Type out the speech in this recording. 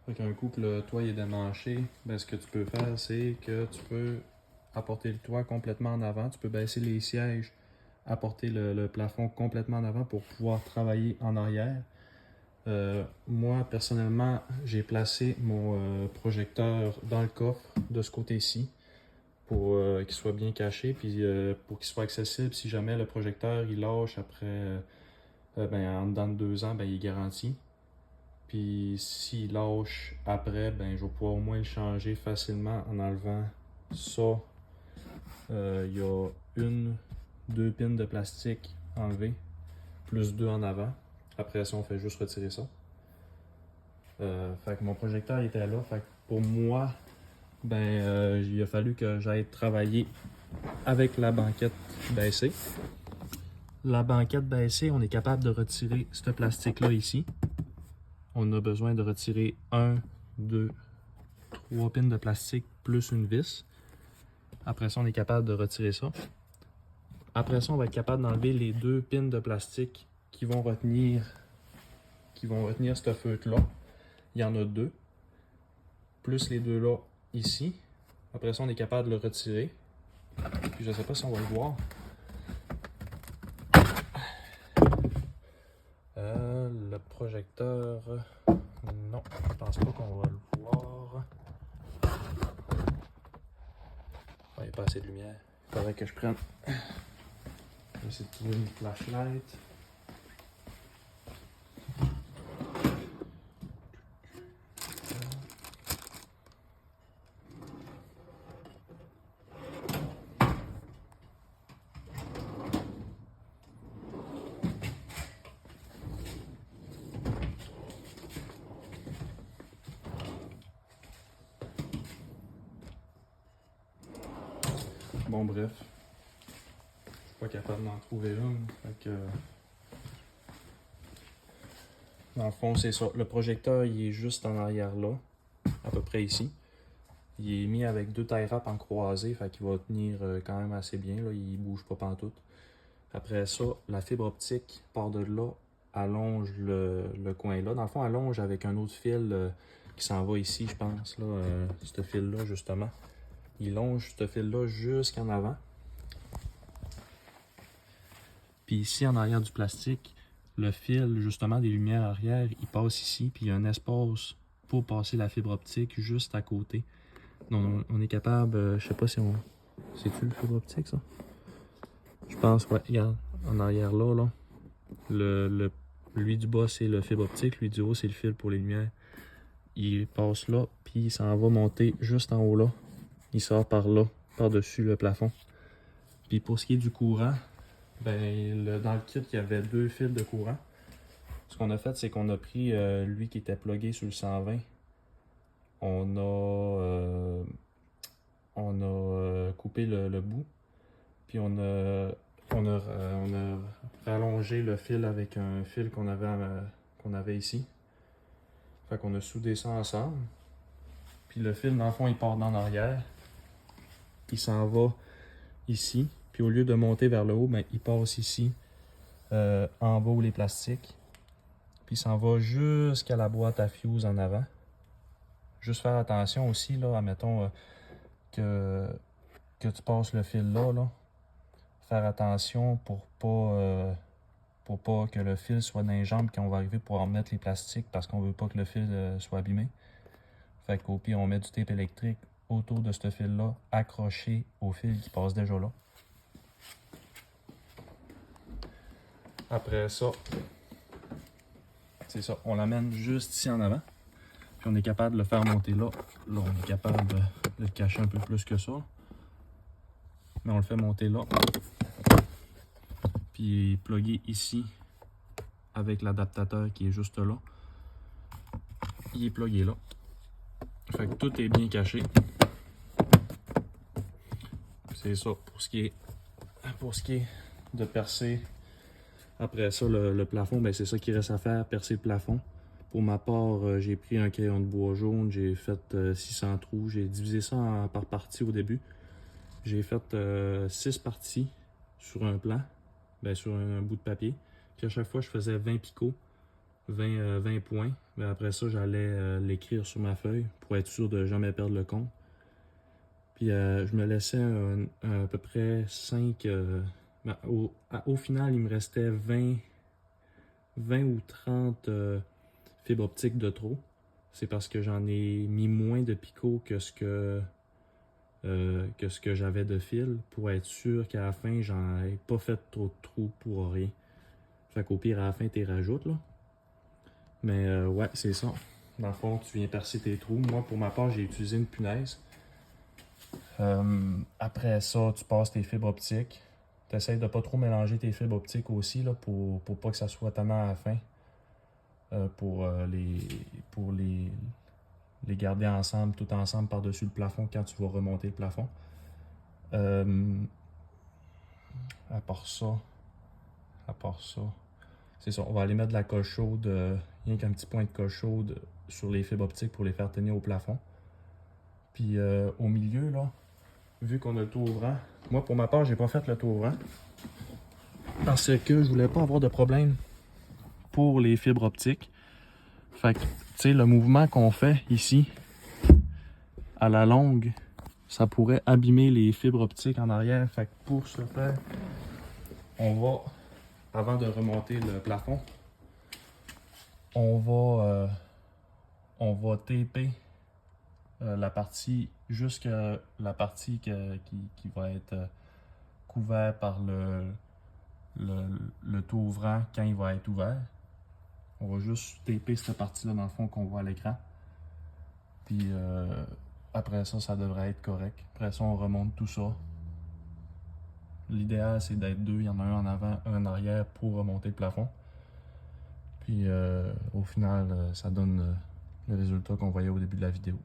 Fait qu'un coup que le toit est démanché, ben, ce que tu peux faire, c'est que tu peux apporter le toit complètement en avant. Tu peux baisser les sièges, apporter le plafond complètement en avant pour pouvoir travailler en arrière. Moi, personnellement, j'ai placé mon projecteur dans le coffre de ce côté-ci pour qu'il soit bien caché, puis pour qu'il soit accessible si jamais le projecteur il lâche après, ben, en dedans de 2 ans, ben, il est garanti. Puis s'il lâche après, ben, je vais pouvoir au moins le changer facilement en enlevant ça. Il y a deux pins de plastique enlevées, plus deux en avant. Après ça, on fait juste retirer ça. Fait que mon projecteur était là. Fait que pour moi, ben, il a fallu que j'aille travailler avec la banquette baissée. La banquette baissée, on est capable de retirer ce plastique-là ici. On a besoin de retirer 1, 2, 3 pins de plastique plus une vis. Après ça, on est capable de retirer ça. Après ça, on va être capable d'enlever les 2 pins de plastique qui vont retenir ce feutre-là. Il y en a 2. Plus les 2 là ici. Après ça, on est capable de le retirer. Puis je ne sais pas si on va le voir. Le projecteur... Non, je pense pas qu'on va le voir. Il n'y a pas assez de lumière. Il faudrait que je prenne... Je vais essayer de trouver une flashlight. Bon, bref. Je suis pas capable d'en trouver une. Fait que... Dans le fond, c'est ça. Le projecteur, il est juste en arrière là. À peu près ici. Il est mis avec 2 tie wraps en croisé. Fait qu'il va tenir quand même assez bien. Là. Il bouge pas pantoute. Après ça, la fibre optique part de là, allonge le coin là. Dans le fond, allonge avec un autre fil qui s'en va ici, je pense. Là, ce fil-là, justement. Il longe ce fil-là jusqu'en avant. Puis ici, en arrière du plastique, le fil, justement, des lumières arrière, il passe ici. Puis il y a un espace pour passer la fibre optique juste à côté. Donc, on est capable, je sais pas si on... C'est-tu le fibre optique, ça? Je pense, ouais, regarde, en arrière là. Lui du bas, c'est le fibre optique. Lui du haut, c'est le fil pour les lumières. Il passe là, puis il s'en va monter juste en haut là. Il sort par là, par-dessus le plafond. Puis pour ce qui est du courant, ben, dans le kit, il y avait 2 fils de courant. Ce qu'on a fait, c'est qu'on a pris lui qui était plugué sur le 120. On a coupé le bout. Puis on a rallongé le fil avec un fil qu'on avait ici. Fait qu'on a soudé ça ensemble. Puis le fil, dans le fond, il part dans l'arrière. Il s'en va ici. Puis au lieu de monter vers le haut, ben, il passe ici, en bas où les plastiques. Puis il s'en va jusqu'à la boîte à fuse en avant. Juste faire attention aussi, là, admettons que tu passes le fil là. Faire attention pour pas que le fil soit dans les jambes quand on va arriver pour en mettre les plastiques parce qu'on veut pas que le fil soit abîmé. Fait qu'au pire, on met du tape électrique autour de ce fil-là, accroché au fil qui passe déjà là. Après ça, c'est ça, on l'amène juste ici en avant. Puis on est capable de le faire monter là. Là, on est capable de le cacher un peu plus que ça. Mais on le fait monter là. Puis plugger ici avec l'adaptateur qui est juste là. Il est plugué là. Fait que tout est bien caché. C'est ça pour ce qui est de percer. Après ça, le plafond, ben c'est ça qui reste à faire, percer le plafond. Pour ma part, j'ai pris un crayon de bois jaune, j'ai fait 600 trous, j'ai divisé ça par parties au début. J'ai fait 6 parties sur un plan, sur un bout de papier. Puis à chaque fois, je faisais 20 picots. 20 points. Mais après ça, j'allais l'écrire sur ma feuille pour être sûr de jamais perdre le compte. Puis je me laissais à peu près 5... au final, il me restait 20 ou 30 fibres optiques de trop. C'est parce que j'en ai mis moins de picots que ce que j'avais de fil pour être sûr qu'à la fin, j'en ai pas fait trop de trous pour rien. Fait qu'au pire, à la fin, tu les rajoutes, là. Mais ouais, c'est ça. Dans le fond, tu viens percer tes trous. Moi, pour ma part, j'ai utilisé une punaise. Après ça, tu passes tes fibres optiques. Tu essaies de pas trop mélanger tes fibres optiques aussi, là, pour pas que ça soit tellement à la fin. Pour les garder ensemble, tout ensemble par-dessus le plafond quand tu vas remonter le plafond. À part ça, c'est ça. On va aller mettre de la colle chaude, rien qu'un petit point de colle chaude sur les fibres optiques pour les faire tenir au plafond. Puis au milieu, là, vu qu'on a le tour ouvrant, moi pour ma part, j'ai pas fait le tour ouvrant parce que je voulais pas avoir de problème pour les fibres optiques. Fait que, tu sais, le mouvement qu'on fait ici, à la longue, ça pourrait abîmer les fibres optiques en arrière. Fait que pour ce faire, on va, avant de remonter le plafond, on va taper la partie, jusqu'à la partie qui va être couverte par le tour ouvrant quand il va être ouvert. On va juste taper cette partie-là dans le fond qu'on voit à l'écran. Puis après ça, ça devrait être correct. Après ça, on remonte tout ça. L'idéal, c'est d'être deux. Il y en a un en avant, un en arrière pour remonter le plafond. Puis au final, ça donne le résultat qu'on voyait au début de la vidéo.